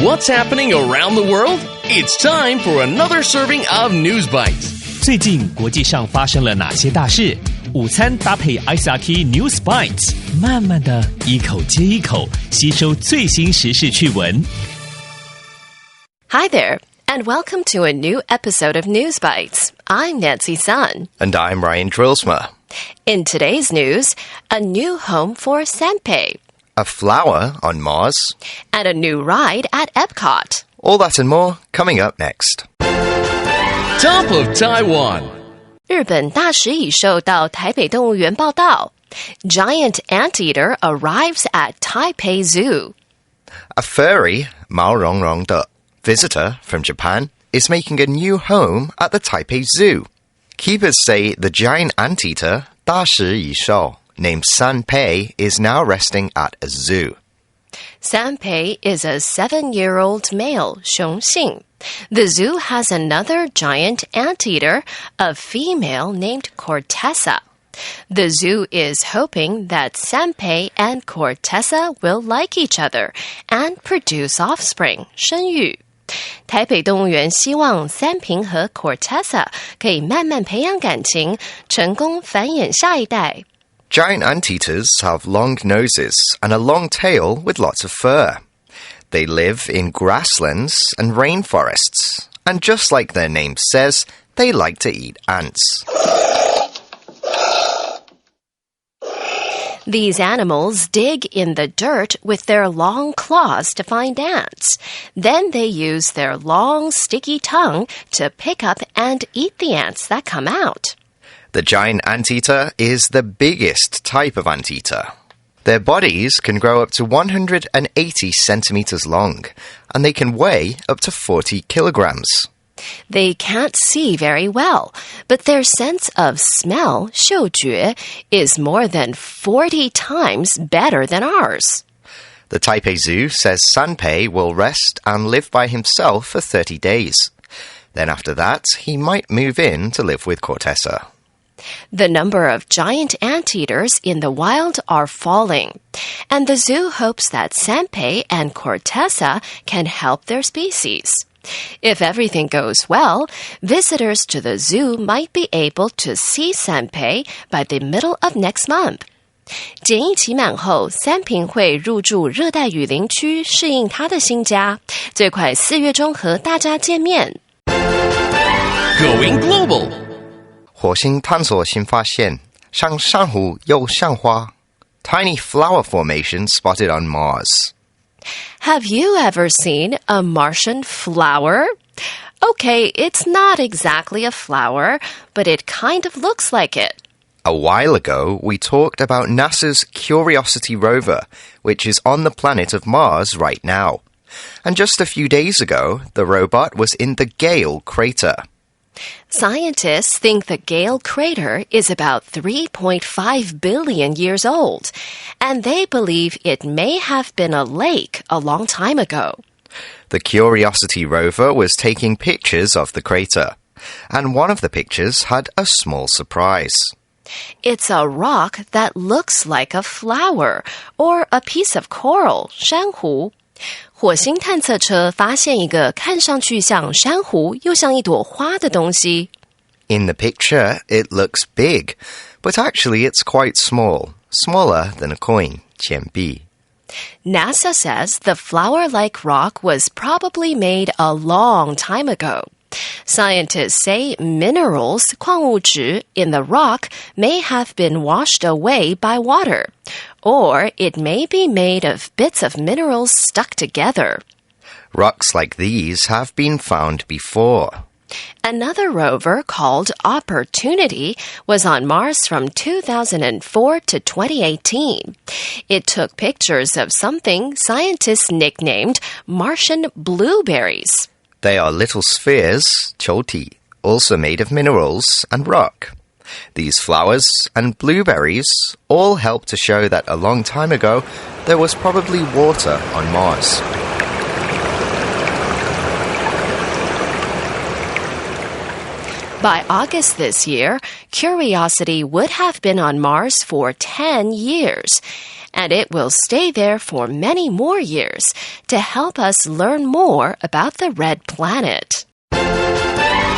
What's happening around the world? It's time for another serving of News Bites. 最近国际上发生了哪些大事？午餐搭配 ICRT News Bites， 慢慢的一口接一口吸收最新时事趣闻。Hi there, and welcome to a new episode of News Bites. I'm Nancy Sun. And I'm Ryan Drillsma. In today's news, a new home for Sanpei. A flower on Mars. And a new ride at Epcot. All that and more coming up next. Top of Taiwan. 日本大食蚁兽到台北动物园报道。Giant anteater arrives at Taipei Zoo. A furry, Maorongrong de visitor from Japan is making a new home at the Taipei Zoo. Keepers say the giant anteater, 大食蚁兽, named Sanpei, is now resting at a zoo. Sanpei is a 7-year-old male, 雄性. The zoo has another giant anteater, a female named Cortessa. The zoo is hoping that Sanpei and Cortessa will like each other and produce offspring, 生育。台北动物园希望三平和 Cortessa 可以慢慢培养感情，成功繁衍下一代。Giant anteaters have long noses and a long tail with lots of fur. They live in grasslands and rainforests, and just like their name says, they like to eat ants. These animals dig in the dirt with their long claws to find ants. Then they use their long, sticky tongue to pick up and eat the ants that come out. The giant anteater is the biggest type of anteater. Their bodies can grow up to 180 centimeters long, and they can weigh up to 40 kilograms. They can't see very well, but their sense of smell, 嗅觉, is more than 40 times better than ours. The Taipei Zoo says Sanpei will rest and live by himself for 30 days. Then after that, he might move in to live with Cortessa. The number of giant anteaters in the wild are falling, and the zoo hopes that Sanpei and Cortessa can help their species. If everything goes well, visitors to the zoo might be able to see Sanpei by the middle of next month. 检疫期满后，三平会入住热带雨林区，适应他的新家，最快4月中和大家见面。Going global. 火星探索新发现，像珊瑚又像花。Tiny flower formation spotted on Mars. Have you ever seen a Martian flower? Okay, it's not exactly a flower, but it kind of looks like it. A while ago, we talked about NASA's Curiosity rover, which is on the planet of Mars right now. And just a few days ago, the robot was in the Gale crater. Scientists think the Gale crater is about 3.5 billion years old, and they believe it may have been a lake a long time ago. The Curiosity rover was taking pictures of the crater, and one of the pictures had a small surprise. It's a rock that looks like a flower or a piece of coral, 珊瑚。火星探测车发现一个看上去像珊瑚又像一朵花的东西。In the picture, it looks big, but actually it's quite small, smaller than a coin, 钱币。NASA says the flower-like rock was probably made a long time ago. Scientists say minerals, 矿物质, in the rock may have been washed away by water, or it may be made of bits of minerals stuck together. Rocks like these have been found before. Another rover called Opportunity was on Mars from 2004 to 2018. It took pictures of something scientists nicknamed Martian blueberries. They are little spheres, 球体, also made of minerals and rock. These flowers and blueberries all help to show that a long time ago there was probably water on Mars. By August this year, Curiosity would have been on Mars for 10 years, and it will stay there for many more years to help us learn more about the Red Planet.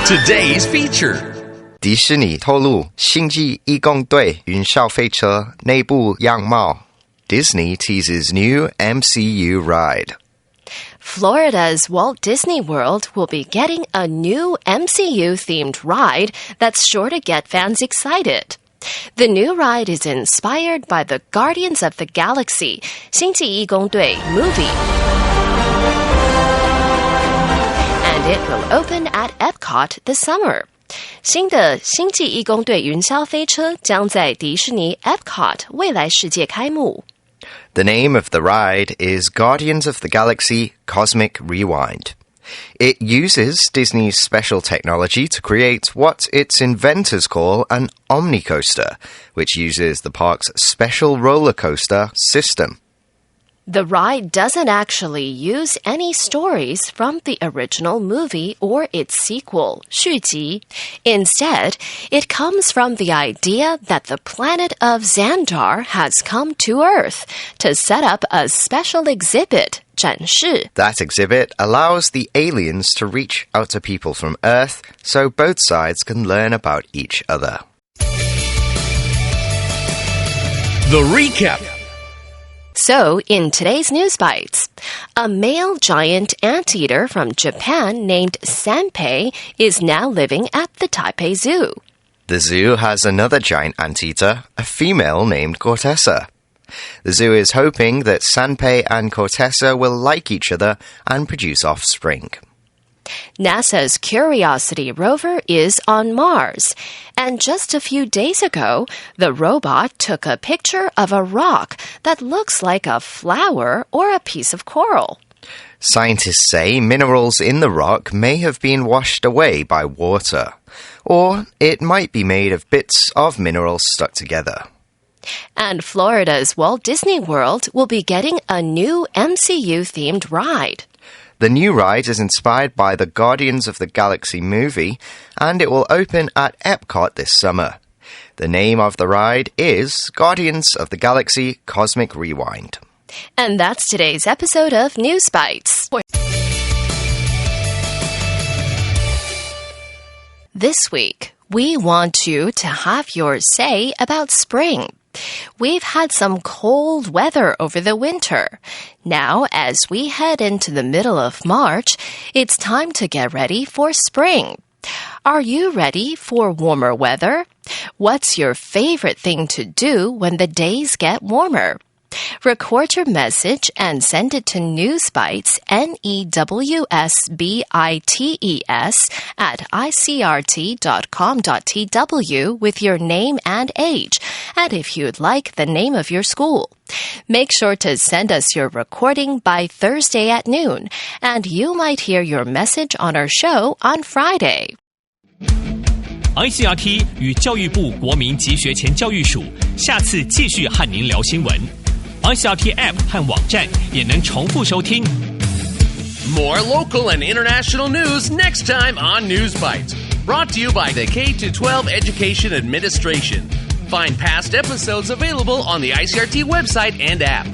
Today's feature. 迪士尼透露星际义工队云霄飞车内部样貌 Disney teases new MCU ride. Florida's Walt Disney World will be getting a new MCU-themed ride that's sure to get fans excited. The new ride is inspired by the Guardians of the Galaxy 星际义工队 movie. And it will open at Epcot this summer. 新的星际义工队云霄飞车将在迪士尼 Epcot 未来世界开幕。The name of the ride is Guardians of the Galaxy Cosmic Rewind. It uses Disney's special technology to create what its inventors call an omnicoaster, which uses the park's special roller coaster system. The ride doesn't actually use any stories from the original movie or its sequel, 续集. Instead, it comes from the idea that the planet of Xandar has come to Earth to set up a special exhibit, 展示. That exhibit allows the aliens to reach out to people from Earth so both sides can learn about each other. The recap. So, in today's News Bites, a male giant anteater from Japan named Sanpei is now living at the Taipei Zoo. The zoo has another giant anteater, a female named Cortessa. The zoo is hoping that Sanpei and Cortessa will like each other and produce offspring. NASA's Curiosity rover is on Mars, and just a few days ago, the robot took a picture of a rock that looks like a flower or a piece of coral. Scientists say minerals in the rock may have been washed away by water, or it might be made of bits of minerals stuck together. And Florida's Walt Disney World will be getting a new MCU-themed ride. The new ride is inspired by the Guardians of the Galaxy movie, and it will open at Epcot this summer. The name of the ride is Guardians of the Galaxy Cosmic Rewind. And that's today's episode of News Bites. This week, we want you to have your say about spring. We've had some cold weather over the winter. Now, as we head into the middle of March, it's time to get ready for spring. Are you ready for warmer weather? What's your favorite thing to do when the days get warmer? Record your message and send it to Newsbites, NEWSBITES, at icrt.com.tw with your name and age, and if you'd like, the name of your school. Make sure to send us your recording by Thursday at noon, and you might hear your message on our show on Friday. ICRT 与教育部国民及学前教育署下次继续和您聊新闻。ICRT App 和网站也能重复收听。More local and international news next time on News Bites. Brought to you by the K-12 Education Administration. Find past episodes available on the ICRT website and app.